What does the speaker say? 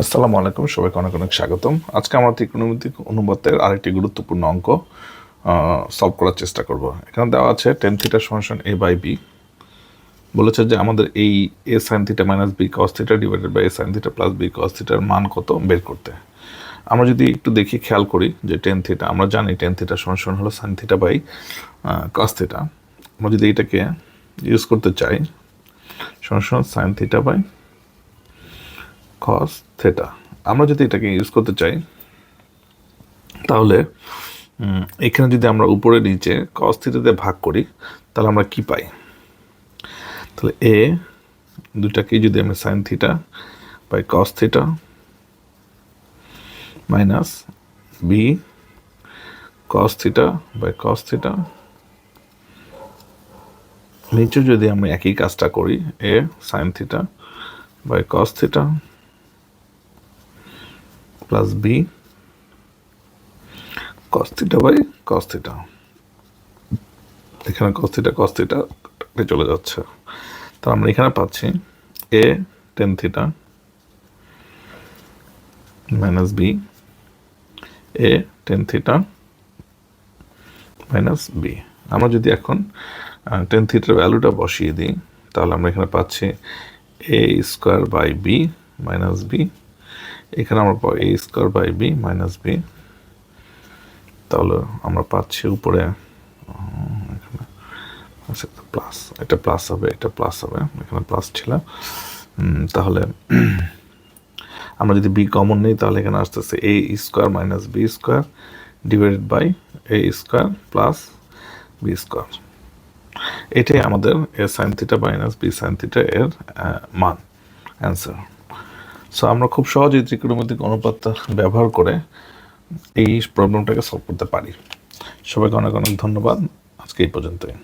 আসসালামু আলাইকুম, সবাইকে অনেক অনেক স্বাগতম। আজকে আমরা ত্রিকোণমিতিক অনুপাতের আরেকটি গুরুত্বপূর্ণ অঙ্ক সলভ করার চেষ্টা করব। এখানে দেওয়া আছে টেন থিটা সমান এ বাই বি। বলেছে যে আমাদের এই A sine theta minus B cos theta divided by A sine theta plus B cos থিটার মান কত বের করতে। আমরা যদি একটু দেখি, খেয়াল করি যে টেন থিটা, আমরা জানি টেন থিটা সমান হলো sine theta by cos theta. আমরা যদি এটাকে ইউজ করতে চাই, সমান sine theta by cos theta, আমরা যদি এটাকে ইউজ করতে চাই তাহলে এখানে যদি আমরা উপরে নিচে কস থিটাতে ভাগ করি তাহলে আমরা কি পাই? তাহলে এ দুটাকেই যদি আমি sine theta by cos theta minus B cos theta by cos theta, নিচে যদি আমি একই কাজটা করি A sine theta by cos theta plus B cos theta by cos theta, এখানে কস থিটা চলে যাচ্ছে। তো আমরা এখানে পাচ্ছি A tan theta minus B A tan theta minus B. আমরা যদি এখন টেন থিটার ভ্যালুটা বসিয়ে দিই তাহলে আমরা এখানে পাচ্ছি A square by B minus B, এখানে আমরা পাবো A square by B minus B. তাহলে আমরা পাচ্ছি উপরে এখানে প্লাস, এটা প্লাস হবে, এটা প্লাস হবে, এখানে প্লাস ছিল। তাহলে আমরা যদি বি কমন নিই তাহলে এখানে আসতেছে A square minus B square divided by A square plus B square. এটাই আমাদের A sine theta minus B sine theta এর মান, অ্যান্সার। সো আমরা খুব সহজেই ত্রিকোণমিতিক অনুপাতটা ব্যবহার করে এই প্রবলেমটাকে সলভ করতে পারি। সবাইকে অনেক অনেক ধন্যবাদ। আজকে এই পর্যন্তই।